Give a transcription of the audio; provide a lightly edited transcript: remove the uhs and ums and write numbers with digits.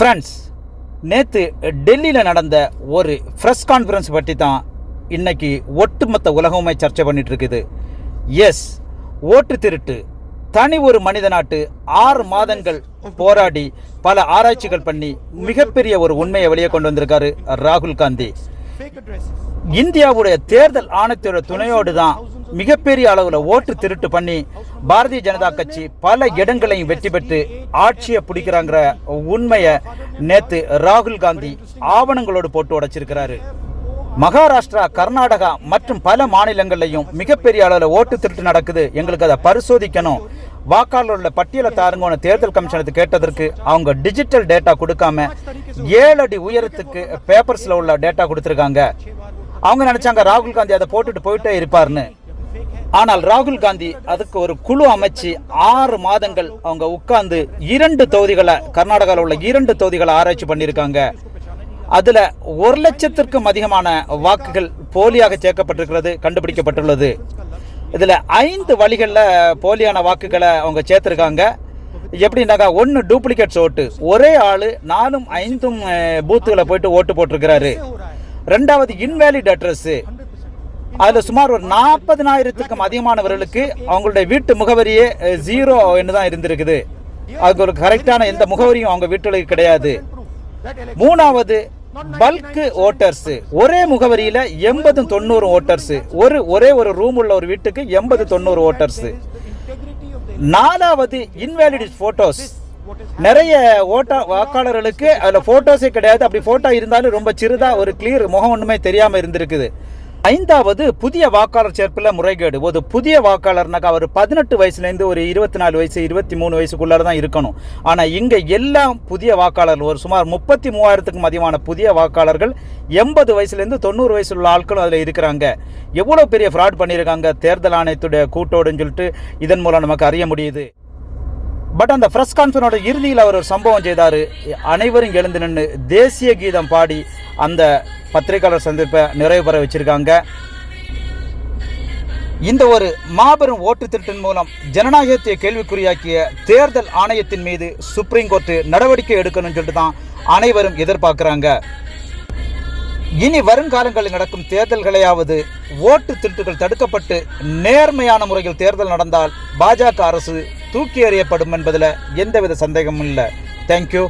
Friends, நேற்று டெல்லியில் நடந்த ஒரு ப்ரெஸ் கான்ஃபரன்ஸ் பற்றி தான் இன்னைக்கு ஒட்டுமொத்த உலகமே சர்ச்சை பண்ணிட்டு இருக்குது. எஸ், ஓட்டு திருட்டு. தனி ஒரு மனித நாட்டு 6 மாதங்கள் போராடி பல ஆராய்ச்சிகள் பண்ணி மிகப்பெரிய ஒரு உண்மையை வெளியே கொண்டு வந்திருக்காரு ராகுல் காந்தி. இந்தியாவுடைய தேர்தல் ஆணையத்தோட துணையோடு தான் மிகப்பெரிய அளவில் ஓட்டு திருட்டு பண்ணி பாரதிய ஜனதா கட்சி பல இடங்களையும் வெற்றி பெற்று ஆட்சியை பிடிக்கிறாங்கிற உண்மையை நேற்று ராகுல் காந்தி ஆவணங்களோடு போட்டு உடைச்சிருக்கிறாரு. மகாராஷ்டிரா, கர்நாடகா மற்றும் பல மாநிலங்கள்லையும் மிகப்பெரிய அளவில் ஓட்டு திருட்டு நடக்குது, எங்களுக்கு அதை பரிசோதிக்கணும், வாக்காளர்களோட பட்டியலை தாருங்கன்னு தேர்தல் கமிஷனுக்கு கேட்டதற்கு அவங்க டிஜிட்டல் டேட்டா கொடுக்காம 7 அடி உயரத்துக்கு பேப்பர்ஸ்ல உள்ள டேட்டா கொடுத்துருக்காங்க. அவங்க நினைச்சாங்க ராகுல் காந்தி அதை போட்டுட்டு போயிட்டே இருப்பார்னு. ஆனால் ராகுல் காந்தி அதுக்கு ஒரு குழு அமைச்சு 6 மாதங்கள் அவங்க உட்கார்ந்து 2 தொகுதிகளை, கர்நாடகாவில் உள்ள 2 தொகுதிகளை ஆராய்ச்சி பண்ணியிருக்காங்க. அதுல 1 லட்சத்திற்கும் அதிகமான வாக்குகள் போலியாக சேர்க்கப்பட்டிருக்கிறது கண்டுபிடிக்கப்பட்டுள்ளது. இதுல 5 வழிகளில் போலியான வாக்குகளை அவங்க சேர்த்திருக்காங்க. எப்படின்னாக்கா, 1 டூப்ளிகேட்ஸ் ஓட்டு, ஒரே ஆளு 4ம் 5ம் பூத்துகளை போயிட்டு ஓட்டு போட்டிருக்கிறாரு. 2வது இன்வேலிட் அட்ரஸ், அதுல சுமார் ஒரு 40,000த்துக்கும் அதிகமானவர்களுக்கு அவங்களுடைய வீட்டு முகவரியே 0 தான் இருந்திருக்குது. அதுக்கு ஒரு கரெக்டான எந்த முகவரியும் அவங்க வீட்டுக்கு கிடையாது. 3வது பல்க் ஓட்டர்ஸ், ஒரே முகவரியில 80-90 ஓட்டர்ஸ், ஒரே ஒரு ரூம் உள்ள ஒரு வீட்டுக்கு 80-90 ஓட்டர்ஸ். 4வது இன்வேலிட் போட்டோஸ், நிறைய வாக்காளர்களுக்கு அதுல போட்டோஸே கிடையாது, அப்படி போட்டோ இருந்தாலும் ரொம்ப சிறிதா ஒரு கிளியர் முகம் ஒண்ணுமே தெரியாம இருந்திருக்குது. 5வது புதிய வாக்காளர் சேர்ப்பில் முறைகேடு. ஒரு புதிய வாக்காளர்னாக்கா அவர் 18 வயசுலேருந்து ஒரு 24 வயசு 23 வயசுக்குள்ளார தான் இருக்கணும். ஆனால் இங்கே எல்லாம் புதிய வாக்காளர்கள், ஒரு சுமார் 33,000த்துக்கும் அதிகமான புதிய வாக்காளர்கள் 80 வயசுலேருந்து 90 வயசு உள்ள ஆட்களும் அதில் இருக்கிறாங்க. எவ்வளோ பெரிய ஃப்ராட் பண்ணியிருக்காங்க தேர்தல் ஆணையத்துடைய கூட்டோடுன்னு சொல்லிட்டு இதன் மூலம் நமக்கு அறிய முடியுது. பட் அந்த ப்ரெஸ் கான்ஃபரன்ஸோட இறுதியில் அவர் ஒரு சம்பவம் செய்தார். அனைவரும் எழுந்து நின்று தேசிய கீதம் பாடி அந்த பத்திரிகையாளர் சந்திப்பை நிறைவு பெற வச்சிருக்காங்க. இந்த ஒரு மாபெரும் ஓட்டு திருட்டின் மூலம் ஜனநாயகத்தை கேள்விக்குறியாக்கிய தேர்தல் ஆணையத்தின் மீது சுப்ரீம் கோர்ட்டு நடவடிக்கை எடுக்கணும்னு சொல்லிட்டு தான் அனைவரும் எதிர்பார்க்கிறாங்க. இனி வருங்காலங்களில் நடக்கும் தேர்தல்களையாவது ஓட்டு திருட்டுகள் தடுக்கப்பட்டு நேர்மையான முறையில் தேர்தல் நடந்தால் பாஜக அரசு தூக்கி எறியப்படும் என்பதில் எந்தவித சந்தேகமும் இல்லை. தேங்க்யூ.